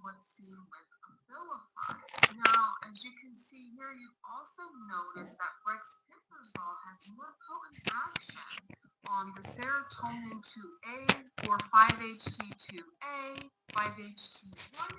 what's seen with Abilify. Now, as you can see here, you also notice that brexpiprazole has more potent action on the serotonin 2A or 5-HT2A, 5-HT1A,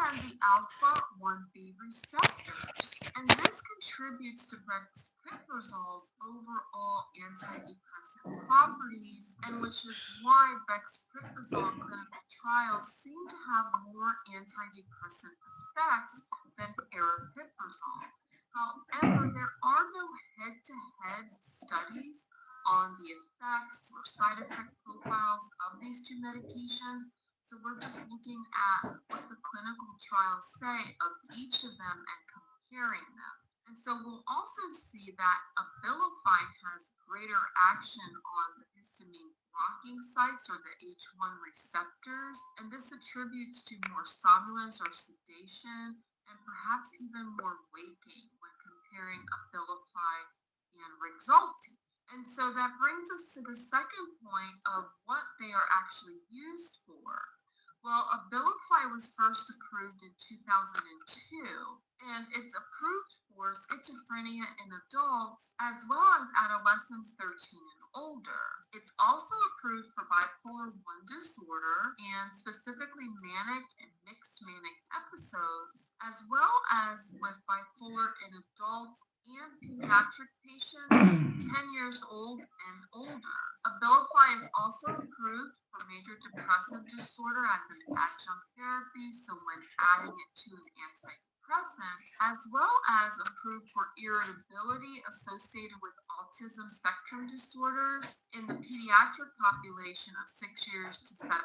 and the alpha 1B receptors. And this contributes to brexpiprazole's overall antidepressant properties, and which is why brexpiprazole clinical trials seem to have more antidepressant effects than aripiprazole. However, there are no head-to-head studies on the effects or side effect profiles of these two medications. So we're just looking at what the clinical trials say of each of them and comparing them. And so we'll also see that Abilify has greater action on the histamine blocking sites or the H1 receptors, and this attributes to more somnolence or sedation and perhaps even more weight gain when comparing Abilify and Rexulti. And so that brings us to the second point of what they are actually used for. Well, Abilify was first approved in 2002, and it's approved for schizophrenia in adults as well as adolescents 13 and older. It's also approved for bipolar 1 disorder and specifically manic and mixed manic episodes, as well as with bipolar in adults and pediatric patients 10 years old and older. Abilify is also approved for major depressive disorder as an adjunct therapy, so when adding it to an antidepressant, as well as approved for irritability associated with autism spectrum disorders in the pediatric population of 6 years to 17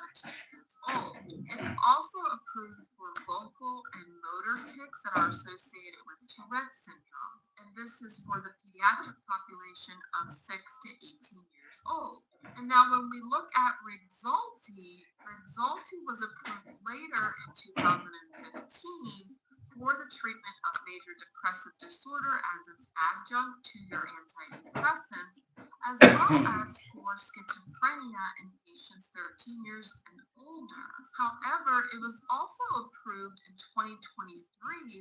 years old. It's also approved for vocal and motor tics that are associated with Tourette syndrome, and this is for the pediatric population of 6 to 18 years old. And now when we look at Rexulti, Rexulti was approved later in 2015 for the treatment of major depressive disorder as an adjunct to your antidepressants, as well as for schizophrenia in patients 13 years and older. However, it was also approved in 2023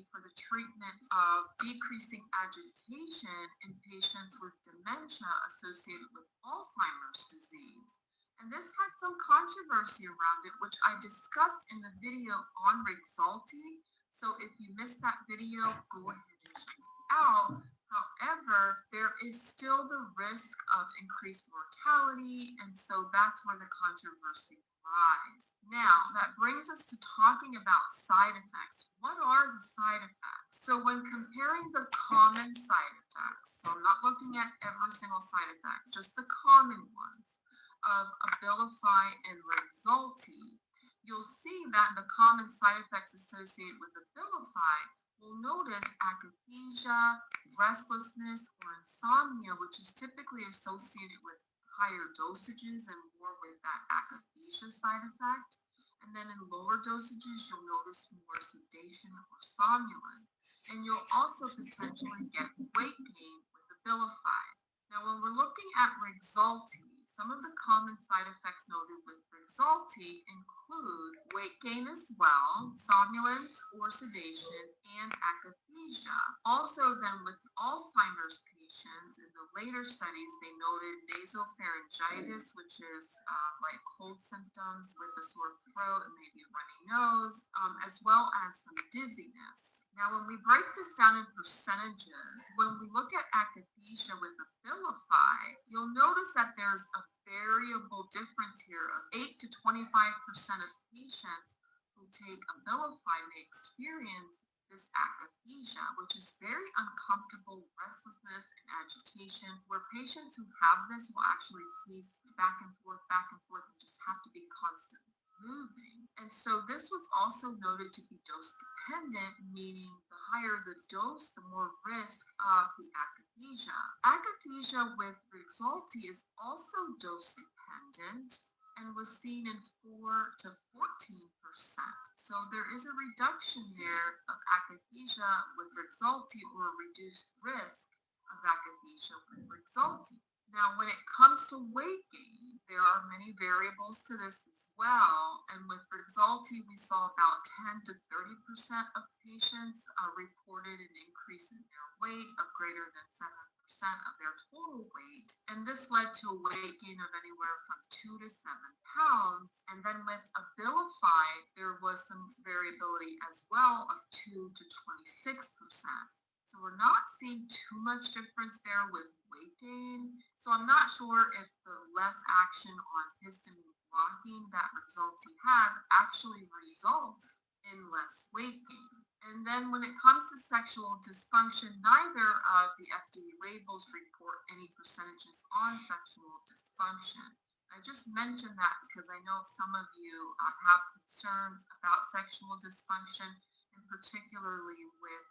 for the treatment of decreasing agitation in patients with dementia associated with Alzheimer's disease. And this had some controversy around it, which I discussed in the video on Rexulti. So if you missed that video, go ahead and check it out. However, there is still the risk of increased mortality, and so that's where the controversy lies. Now, that brings us to talking about side effects. What are the side effects? So when comparing the common side effects, so I'm not looking at every single side effect, just the common ones of Abilify and Rexulti, you'll see that the common side effects associated with Abilify will notice akathisia, restlessness, or insomnia, which is typically associated with higher dosages and more with that akathisia side effect. And then in lower dosages, you'll notice more sedation or somnolence. And you'll also potentially get weight gain with Abilify. Now, when we're looking at Rexulti, some of the common side effects noted with Rexulti include weight gain as well, somnolence or sedation, and akathisia. Also, then with Alzheimer's patients, in the later studies, they noted nasopharyngitis, which is like cold symptoms with a sore throat and maybe a runny nose, as well as some dizziness. Now, when we break this down in percentages, when we look at akathisia with Abilify, you'll notice that there's a variable difference here of 8 to 25% of patients who take Abilify may experience this akathisia, which is very uncomfortable restlessness and agitation, where patients who have this will actually pace back and forth, and just have to be constantly moving. And so this was also noted to be dose dependent, meaning the higher the dose, the more risk of the akathisia. Akathisia with Rexulti is also dose dependent and was seen in 4 to 14%. So there is a reduction there of akathisia with Rexulti, or a reduced risk of akathisia with Rexulti. Now, when it comes to weight gain, there are many variables to this as well. And with Rexulti, we saw about 10 to 30% of patients reported an increase in their weight of greater than 7% of their total weight. And this led to a weight gain of anywhere from 2 to 7 pounds. And then with Abilify, there was some variability as well of 2 to 26%. So we're not seeing too much difference there with weight gain. So I'm not sure if the less action on histamine blocking that Rexulti has actually results in less weight gain. And then when it comes to sexual dysfunction, neither of the FDA labels report any percentages on sexual dysfunction. I just mentioned that because I know some of you have concerns about sexual dysfunction, and particularly with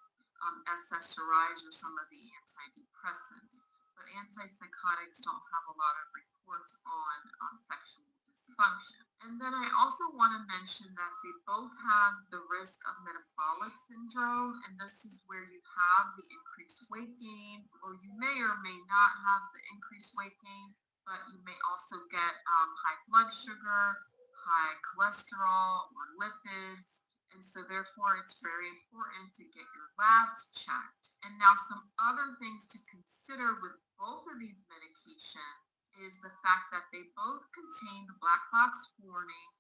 SSRIs or some of the antidepressants. But antipsychotics don't have a lot of reports on sexual dysfunction. And then I also want to mention that they both have the risk of metabolic syndrome, and this is where you have the increased weight gain, or you may or may not have the increased weight gain, but you may also get high blood sugar, high cholesterol, or lipids. And so therefore it's very important to get your labs checked. And now some other things to consider with both of these medications is the fact that they both contain the black box warning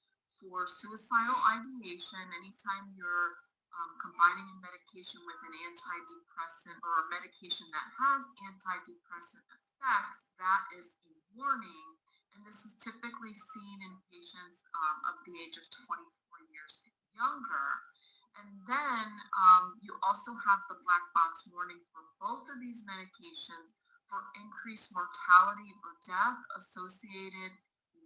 for suicidal ideation. Anytime you're combining a medication with an antidepressant or a medication that has antidepressant effects, that is a warning. And this is typically seen in patients of the age of 24 years and younger. And then you also have the black box warning for both of these medications for increased mortality or death associated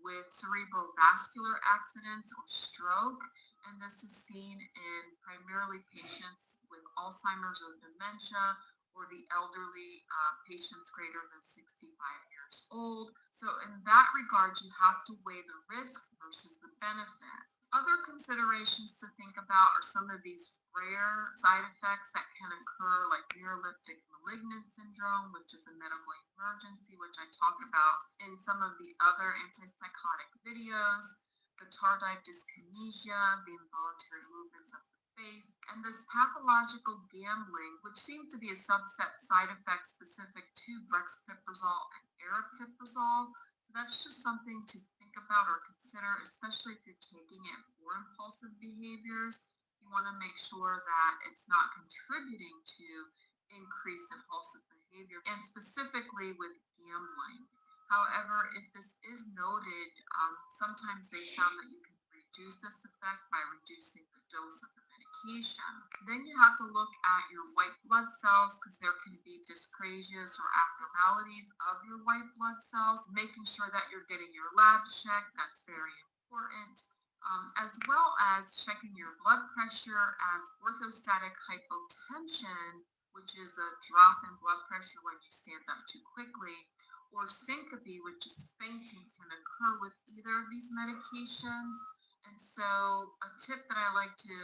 with cerebral vascular accidents or stroke. And this is seen in primarily patients with Alzheimer's or dementia, or the elderly patients greater than 65 years old. So in that regard, you have to weigh the risk versus the benefit. Other considerations to think about are some of these rare side effects that can occur, like neuroleptic malignant syndrome, which is a medical emergency, which I talk about in some of the other antipsychotic videos, the tardive dyskinesia, the involuntary movements of the face, and this pathological gambling, which seems to be a subset side effect specific to brexpiprazole and aripiprazole. So that's just something to think about or consider, especially if you're taking it for impulsive behaviors. You want to make sure that it's not contributing to increased impulsive behavior, and specifically with gambling. However, if this is noted, sometimes they found that you can reduce this effect by reducing the dose of the medication. Then you have to look at your white blood cells because there can be dyscrasias or abnormalities of your white blood cells, making sure that you're getting your labs checked. That's very important. As well as checking your blood pressure, as orthostatic hypotension, which is a drop in blood pressure when you stand up too quickly, or syncope, which is fainting, can occur with either of these medications. And so a tip that I like to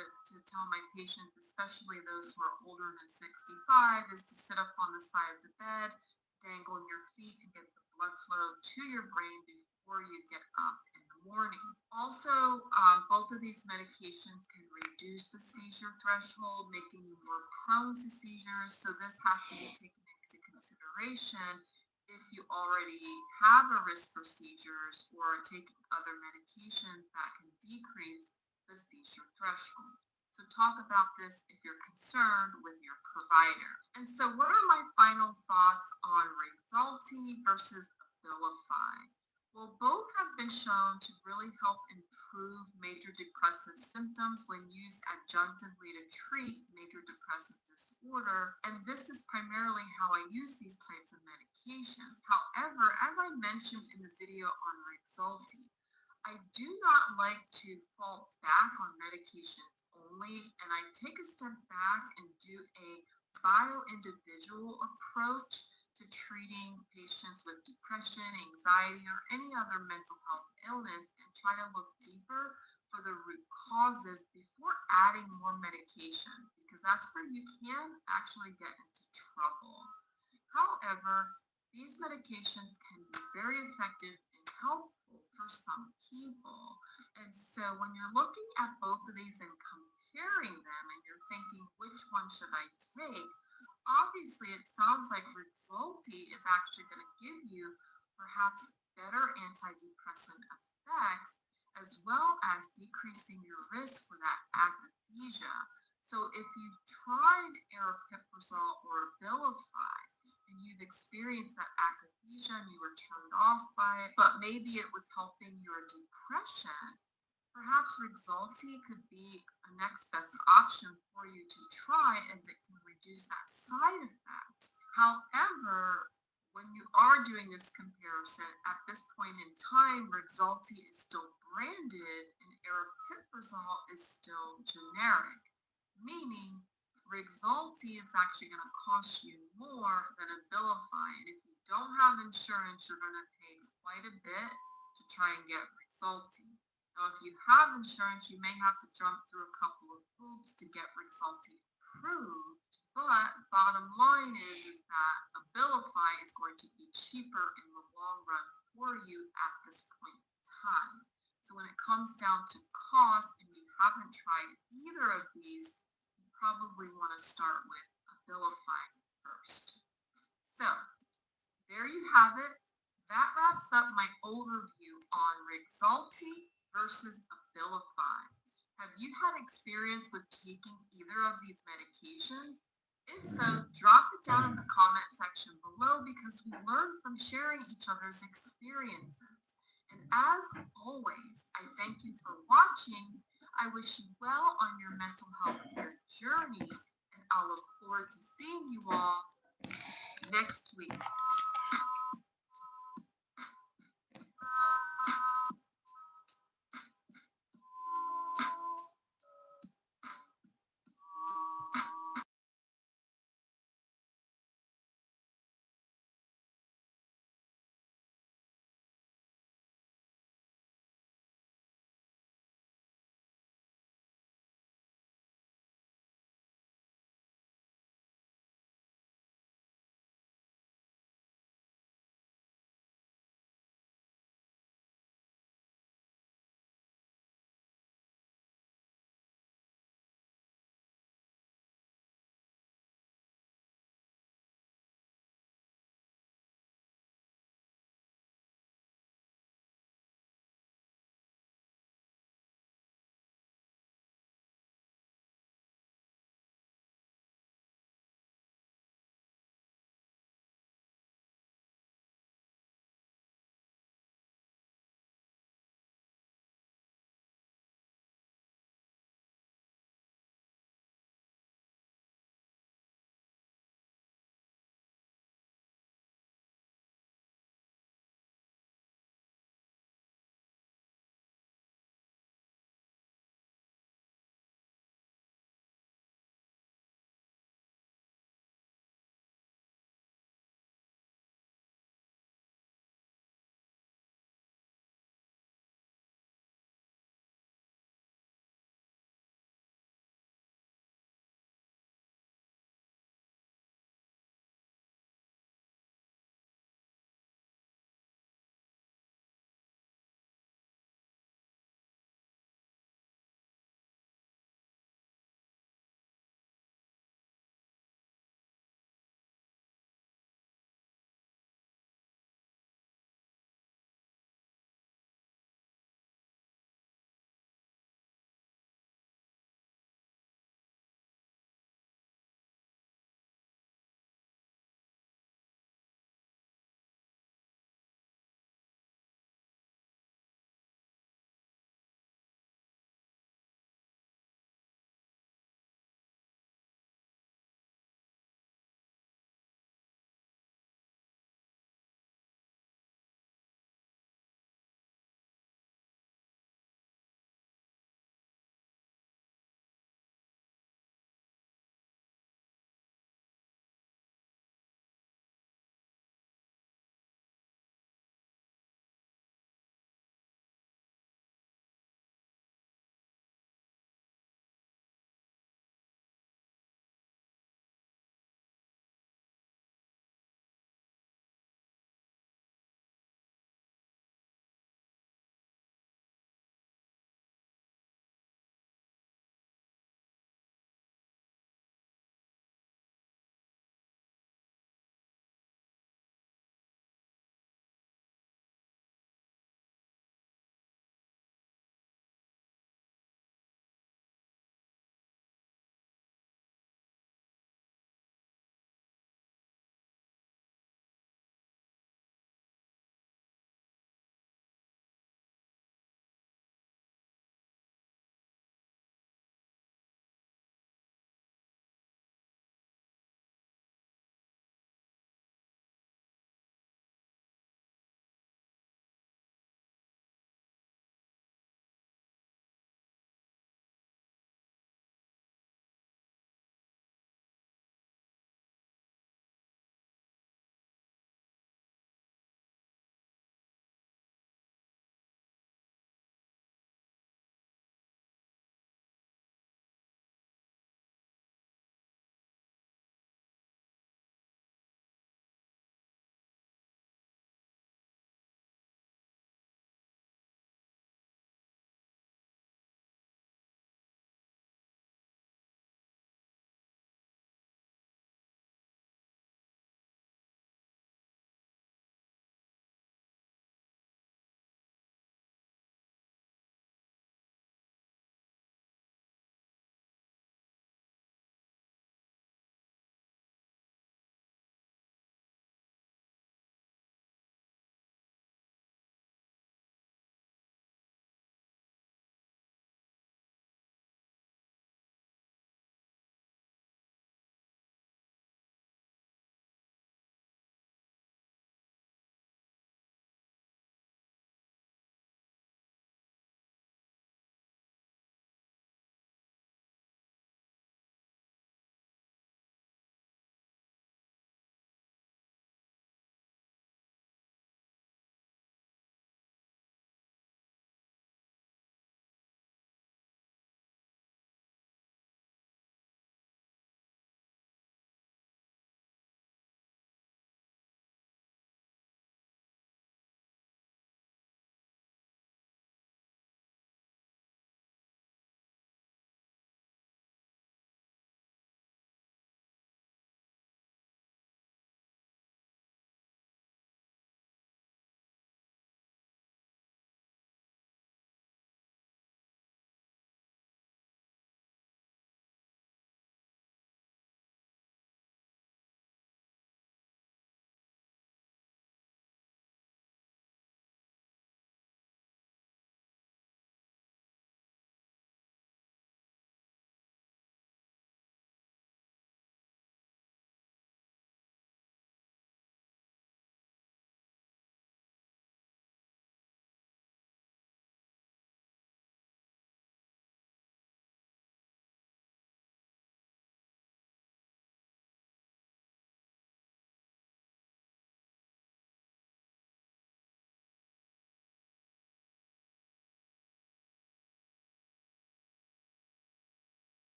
tell my patients, especially those who are older than 65, is to sit up on the side of the bed, dangle your feet, and get the blood flow to your brain before you get up in the morning. Also, both of these medications can reduce the seizure threshold, making you more prone to seizures. So this has to be taken into consideration if you already have a risk for seizures or are taking other medications that can decrease the seizure threshold. So talk about this if you're concerned with your provider. And so what are my final thoughts on Rexulti versus Abilify? Well, both have been shown to really help improve major depressive symptoms when used adjunctively to treat major depressive disorder, and this is primarily how I use these types of medications. However, as I mentioned in the video on Rexulti, I do not like to fall back on medications only, and I take a step back and do a bio-individual approach to treating patients with depression, anxiety, or any other mental health illness, and try to look deeper for the root causes before adding more medication, because that's where you can actually get into trouble. However, these medications can be very effective and helpful for some people. And so when you're looking at both of these and comparing them and you're thinking, which one should I take? Obviously, it sounds like Rexulti is actually going to give you perhaps better antidepressant effects as well as decreasing your risk for that akathisia. So if you've tried aripiprazole or Abilify and you've experienced that akathisia and you were turned off by it, but maybe it was helping your depression, perhaps Rexulti could be a next best option for you to try as it can reduce that side effect. However, when you are doing this comparison, at this point in time, Rexulti is still branded and aripiprazole is still generic, meaning Rexulti is actually going to cost you more than Abilify. And if you don't have insurance, you're going to pay quite a bit to try and get Rexulti. Now, if you have insurance, you may have to jump through a couple of hoops to get Rexulti approved. But bottom line is that Abilify is going to be cheaper in the long run for you at this point in time. So when it comes down to cost and you haven't tried either of these, you probably want to start with Abilify first. So there you have it. That wraps up my overview on Rexulti versus Abilify. Have you had experience with taking either of these medications? If so, drop it down in the comment section below because we learn from sharing each other's experiences. And as always, I thank you for watching. I wish you well on your mental health care journey, and I'll look forward to seeing you all next week.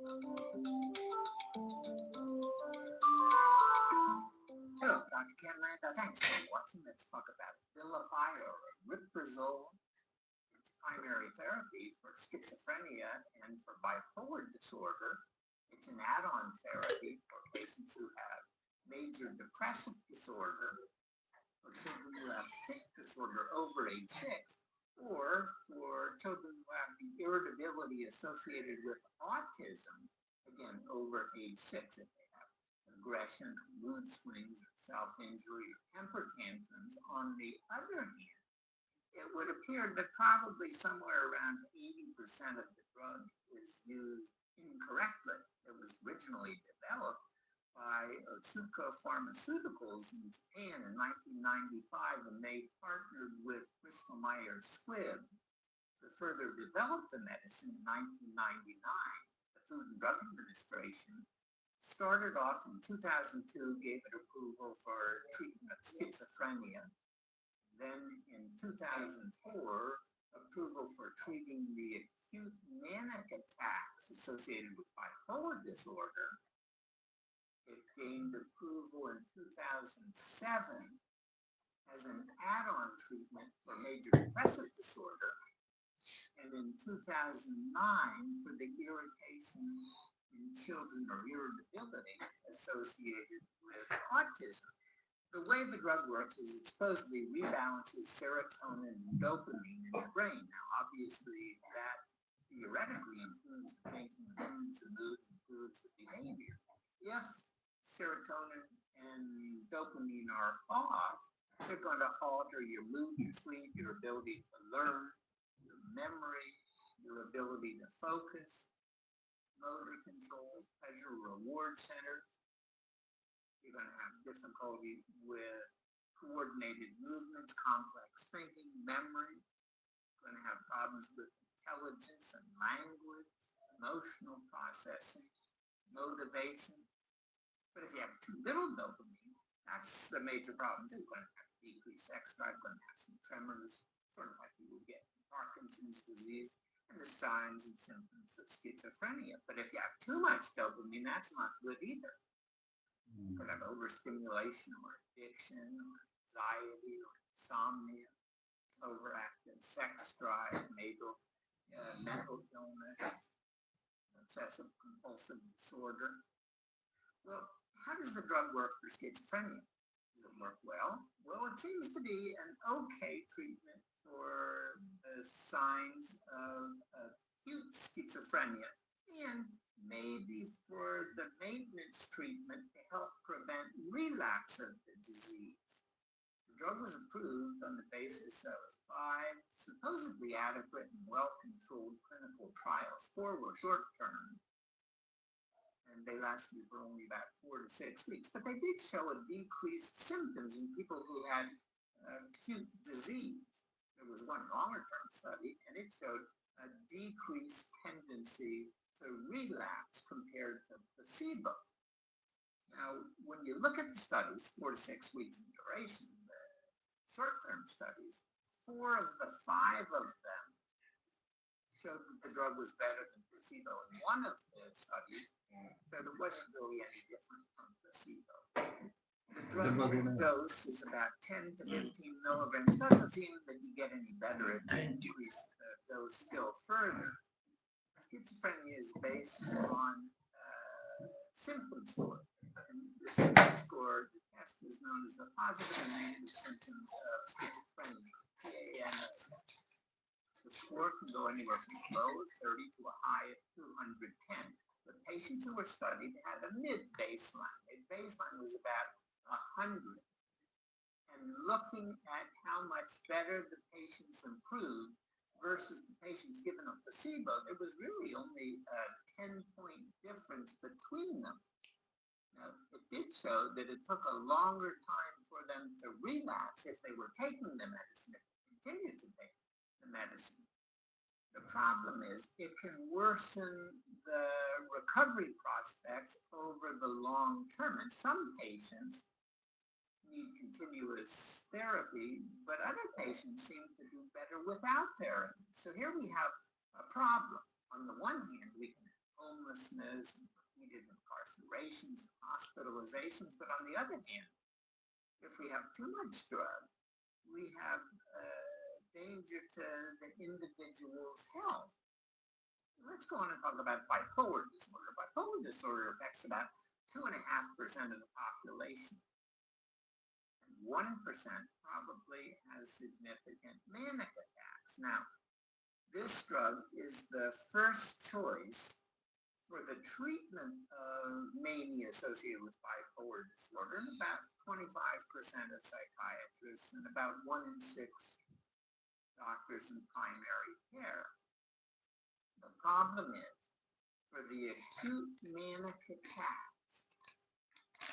Hello, Dr. Catalanda. Thanks for watching. Let's talk about Abilify or Riprazole. It's primary therapy for schizophrenia and for bipolar disorder. It's an add-on therapy for patients who have major depressive disorder, for children who have tic disorder over age 6, or for children who have the irritability associated with autism, again, over age 6, if they have aggression, mood swings, self-injury, or temper tantrums. On the other hand, it would appear that probably somewhere around 80% of the drug is used incorrectly. It was originally developed by Otsuka Pharmaceuticals in Japan in 1995, and they partnered with Bristol Myers Squibb to further develop the medicine in 1999. The Food and Drug Administration started off in 2002, gave it approval for treatment of schizophrenia. Then in 2004, approval for treating the acute manic attacks associated with bipolar disorder. It gained approval in 2007 as an add-on treatment for major depressive disorder, and in 2009 for the irritation in children or irritability associated with autism. The way the drug works is it supposedly rebalances serotonin and dopamine in the brain. Now, obviously, that theoretically improves the thinking, improves the mood, improves the behavior. If serotonin and dopamine are off, they're going to alter your mood, your sleep, your ability to learn, your memory, your ability to focus, motor control, pleasure reward centers. You're going to have difficulty with coordinated movements, complex thinking, memory. You're going to have problems with intelligence and language, emotional processing, motivation. But if you have too little dopamine, that's the major problem too. You're going to have decreased sex drive, going to have some tremors, sort of like you would get Parkinson's disease, and the signs and symptoms of schizophrenia. But if you have too much dopamine, that's not good either. You could have overstimulation or addiction or anxiety or insomnia, overactive sex drive, mental illness, obsessive compulsive disorder. Well, how does the drug work for schizophrenia? Does it work well? Well, it seems to be an okay treatment for the signs of acute schizophrenia, and maybe for the maintenance treatment to help prevent relapse of the disease. The drug was approved on the basis of 5 supposedly adequate and well-controlled clinical trials. 4 were short-term, and they lasted for only about 4 to 6 weeks. But they did show a decreased symptoms in people who had acute disease. There was one longer-term study, and it showed a decreased tendency to relapse compared to placebo. Now, when you look at the studies, 4 to 6 weeks in duration, the short-term studies, 4 of the 5 of them showed that the drug was better than placebo. And one of the studies showed it wasn't really any different from placebo. The drug dose is about 10 to 15 milligrams. Doesn't seem that you get any better if you increase the dose still further. Schizophrenia is based on symptom score. And the symptom score, the test is known as the positive and negative symptoms of schizophrenia, PANS. The score can go anywhere from low of 30 to a high of 210. The patients who were studied had a mid-baseline. The baseline was about 100. And looking at how much better the patients improved versus the patients given a placebo, there was really only a 10-point difference between them. Now, it did show that it took a longer time for them to relapse if they were taking the medicine, if they continued to take the medicine. The problem is it can worsen the recovery prospects over the long term. And some patients need continuous therapy, but other patients seem to do better without therapy. So here we have a problem. On the one hand, we can have homeless homelessness, and repeated incarcerations, and hospitalizations. But on the other hand, if we have too much drug, we have danger to the individual's health. Let's go on and talk about bipolar disorder. Bipolar disorder affects about 2.5% of the population. 1% probably has significant manic attacks. Now, this drug is the first choice for the treatment of mania associated with bipolar disorder in about 25% of psychiatrists and about 1 in 6 doctors in primary care. The problem is, for the acute manic attacks,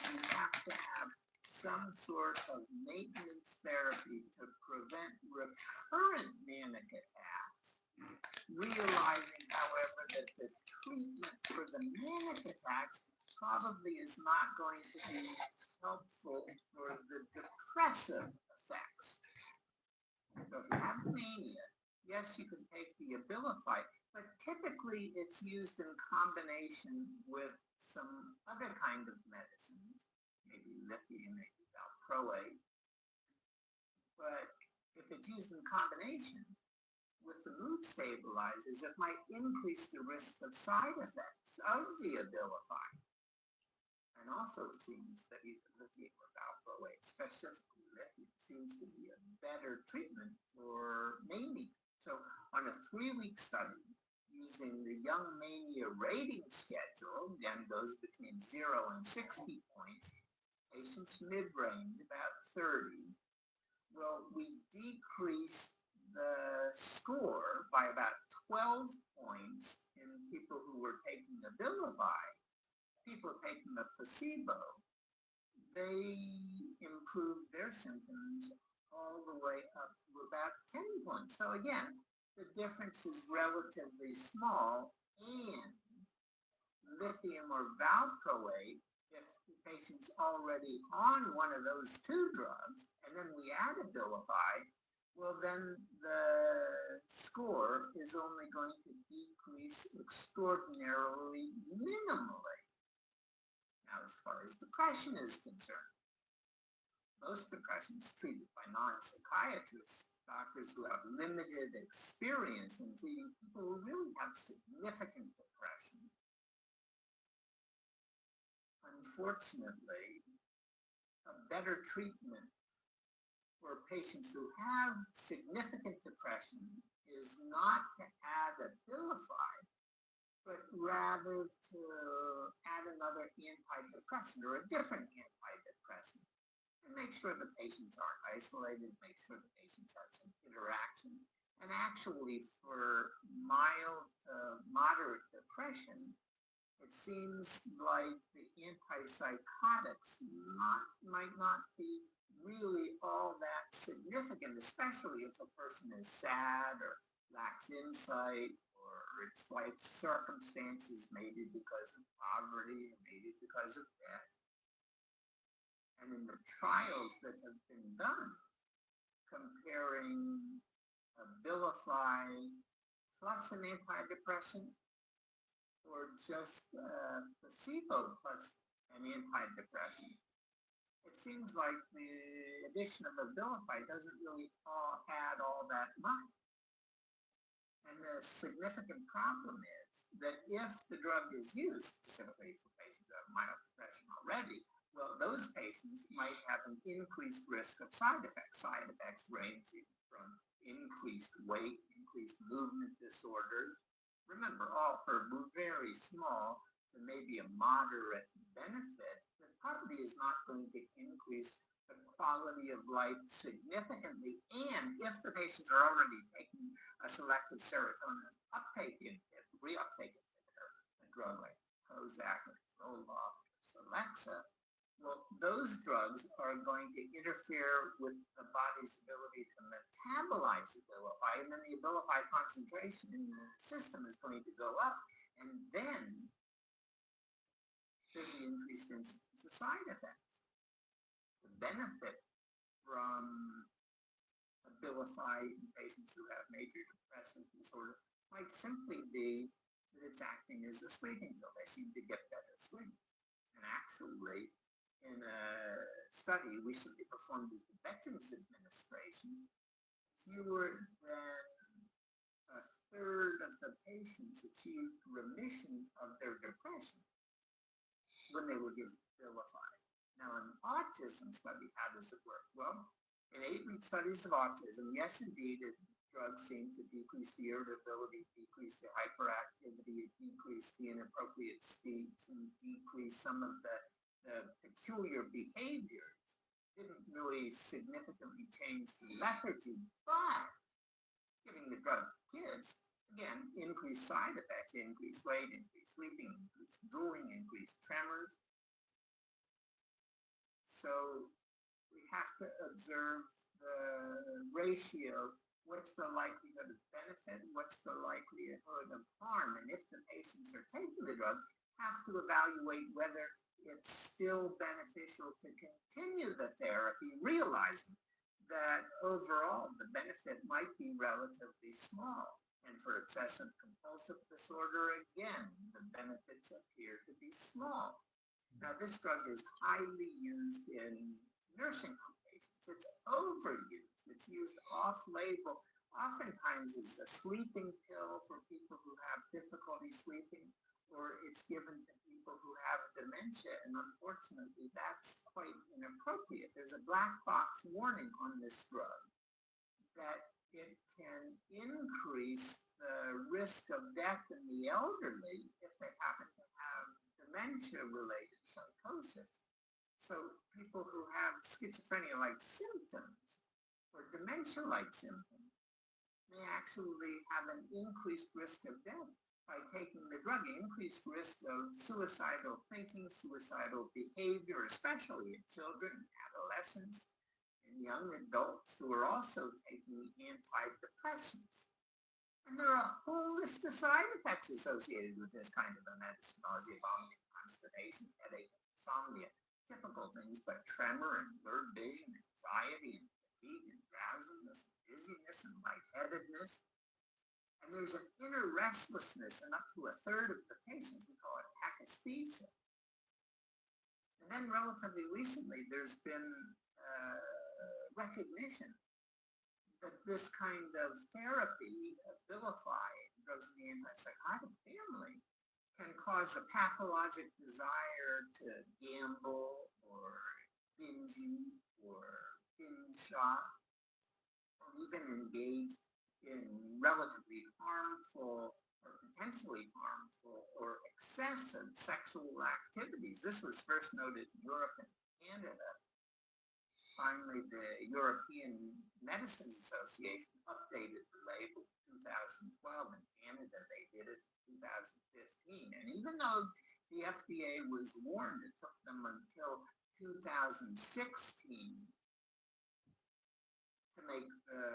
you have to have some sort of maintenance therapy to prevent recurrent manic attacks, realizing, however, that the treatment for the manic attacks probably is not going to be helpful for the depressive effects. So if you have mania, yes, you can take the Abilify, but typically it's used in combination with some other kind of medicines, maybe lithium, maybe valproate. But if it's used in combination with the mood stabilizers, it might increase the risk of side effects of the Abilify. And also it seems that either lithium or valproate, specifically lithium, seems to be a better treatment for mania. So on a 3-week study, using the Young Mania Rating Schedule, again goes between 0 and 60 points, patients mid-range, about 30, well, we decreased the score by about 12 points in people who were taking Abilify. People taking a placebo, they improved their symptoms all the way up to about 10 points. So again, the difference is relatively small, and lithium or valproate, if the patient's already on one of those 2 drugs, and then we add Abilify, well then the score is only going to decrease extraordinarily minimally. Now, as far as depression is concerned, most depression is treated by non-psychiatrists, doctors who have limited experience in treating people who really have significant depression. Unfortunately, a better treatment for patients who have significant depression is not to add Abilify, but rather to add another antidepressant or a different antidepressant. And make sure the patients aren't isolated, make sure the patients have some interaction. And actually, for mild to moderate depression, it seems like the antipsychotics might not be really all that significant, especially if a person is sad or lacks insight, or its life circumstances, maybe because of poverty, maybe because of death. And in the trials that have been done, comparing Abilify plus an antidepressant or just placebo plus an antidepressant, it seems like the addition of Abilify doesn't really add all that much. And the significant problem is that if the drug is used specifically for patients who have mild depression already, well, those patients might have an increased risk of side effects ranging from increased weight, increased movement disorders. Remember, all are very small to maybe a moderate benefit that probably is not going to increase the quality of life significantly. And if the patients are already taking a selective serotonin reuptake inhibitor, a drug like Prozac or Zoloft or Celexa, well, those drugs are going to interfere with the body's ability to metabolize Abilify, and then the Abilify concentration in the system is going to go up, and then there's the increased incidence of side effects. The benefit from Abilify in patients who have major depressive disorder might simply be that it's acting as a sleeping pill. They seem to get better sleep. And actually, in a study recently performed at the Veterans Administration, fewer than a third of the patients achieved remission of their depression when they were given Abilify. Now, an autism study, how does it work? Well, in 8-week studies of autism, yes, indeed, drugs seem to decrease the irritability, decrease the hyperactivity, decrease the inappropriate speech, and decrease some of the peculiar behaviors. Didn't really significantly change the lethargy, but giving the drug to kids, again, increased side effects, increased weight, increased sleeping, increased drooling, increased tremors. So we have to observe the ratio. What's the likelihood of benefit? What's the likelihood of harm? And if the patients are taking the drug, have to evaluate whether it's still beneficial to continue the therapy, realizing that overall the benefit might be relatively small. And for obsessive compulsive disorder, again, the benefits appear to be small. Now, this drug is highly used in nursing home patients. It's overused. It's used off-label, oftentimes as a sleeping pill for people who have difficulty sleeping, or it's given to people who have dementia, and unfortunately, that's quite inappropriate. There's a black box warning on this drug that it can increase the risk of death in the elderly if they happen to have dementia-related psychosis. So people who have schizophrenia-like symptoms or dementia-like symptoms may actually have an increased risk of death by taking the drug, increased risk of suicidal thinking, suicidal behavior, especially in children, adolescents, and young adults who are also taking antidepressants. And there are a whole list of side effects associated with this kind of a medicine: nausea, vomiting, constipation, headache, insomnia, typical things, but tremor and blurred vision, anxiety and fatigue and drowsiness, and dizziness and lightheadedness. And there's an inner restlessness in up to a third of the patients. We call it akathisia. And then relatively recently, there's been recognition that this kind of therapy, Abilify, drugs in the antipsychotic family, can cause a pathologic desire to gamble or binge eat or binge shop, or even engage in relatively harmful or potentially harmful or excessive sexual activities. This was first noted in Europe and Canada. Finally, the European Medicines Association updated the label in 2012. In Canada, they did it in 2015. And even though the FDA was warned, it took them until 2016 to make the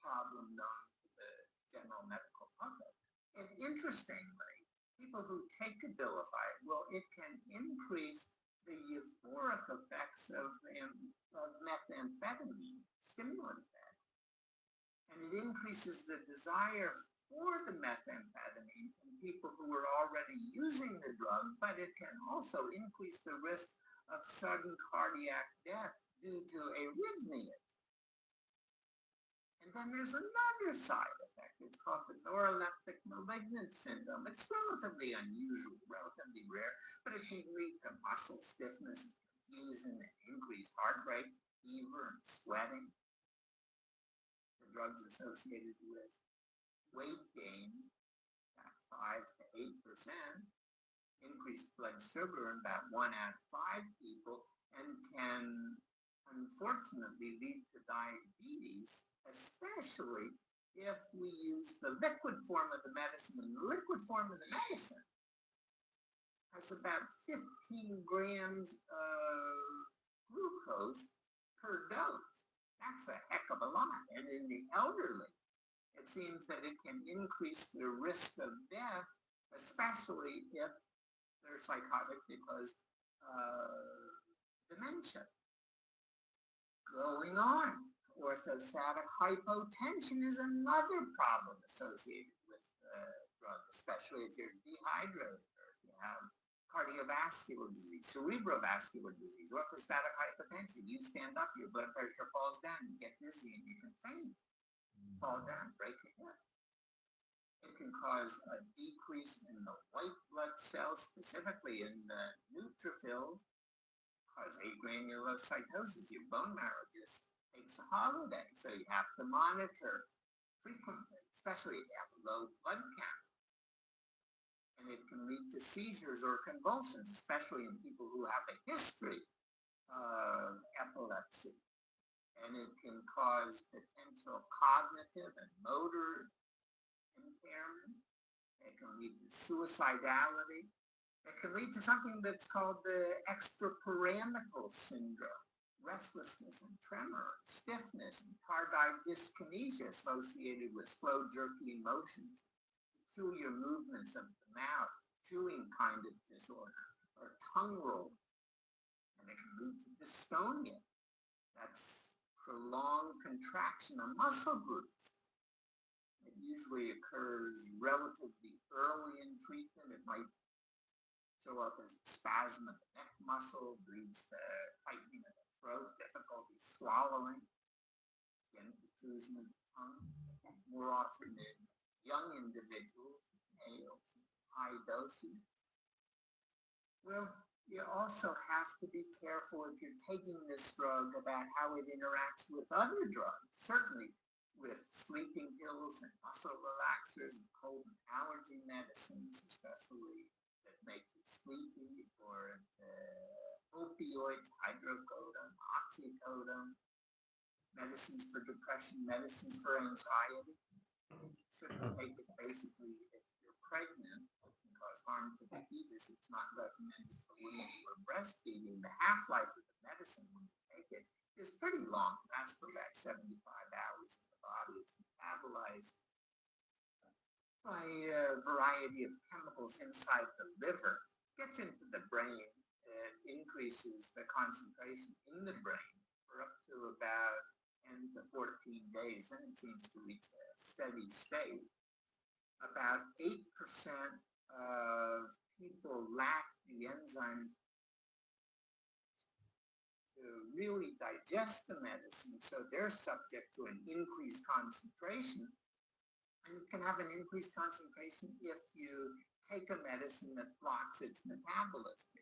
problem known to the general medical public. And interestingly, people who take Abilify, well, it can increase the euphoric effects of methamphetamine stimulant effects. And it increases the desire for the methamphetamine in people who are already using the drug, but it can also increase the risk of sudden cardiac death due to arrhythmias. And then there's another side effect. It's called the neuroleptic malignant syndrome. It's relatively unusual, relatively rare, but it can lead to muscle stiffness, confusion, and increased heart rate, fever, and sweating. The drugs associated with weight gain, about 5 to 8%, increased blood sugar in about 1 out of 5 people, and can unfortunately lead to diabetes, especially if we use the liquid form of the medicine. And the liquid form of the medicine has about 15 grams of glucose per dose. That's a heck of a lot. And in the elderly, it seems that it can increase the risk of death, especially if they're psychotic because dementia. Going on, orthostatic hypotension is another problem associated with drug, especially if you're dehydrated or if you have cardiovascular disease, cerebrovascular disease, orthostatic hypertension. You stand up, your blood pressure falls down, you get dizzy, and you can faint, fall down, break your hip. It can cause a decrease in the white blood cells, specifically in the neutrophils, cause agranulocytosis. Your bone marrow just takes a holiday, so you have to monitor frequently, especially if you have a low blood count. And it can lead to seizures or convulsions, especially in people who have a history of epilepsy. And it can cause potential cognitive and motor impairment. It can lead to suicidality. It can lead to something that's called the extrapyramidal syndrome, restlessness and tremor, stiffness, and tardive dyskinesia associated with slow, jerky motions, peculiar movements of the mouth, chewing kind of disorder, or tongue roll. And it can lead to dystonia. That's prolonged contraction of muscle groups. It usually occurs relatively early in treatment. It might show up as a spasm of the neck muscle, leads to tightening of the throat, difficulty swallowing, again, protrusion of the tongue, more often in young individuals, males, high doses. Well, you also have to be careful if you're taking this drug about how it interacts with other drugs, certainly with sleeping pills and muscle relaxers and cold and allergy medicines, especially that make you sleepy, or the opioids, hydrocodone, oxycodone, medicines for depression, medicines for anxiety. Shouldn't take it basically if you're pregnant. Cause harm to the fetus. It's not recommended for women who are breastfeeding. The half-life of the medicine when you take it is pretty long. It lasts for about 75 hours in the body. It's metabolized by a variety of chemicals inside the liver. It gets into the brain and increases the concentration in the brain for up to about 10 to 14 days. Then it seems to reach a steady state. About 8% of people lack the enzyme to really digest the medicine, so they're subject to an increased concentration. And you can have an increased concentration if you take a medicine that blocks its metabolism.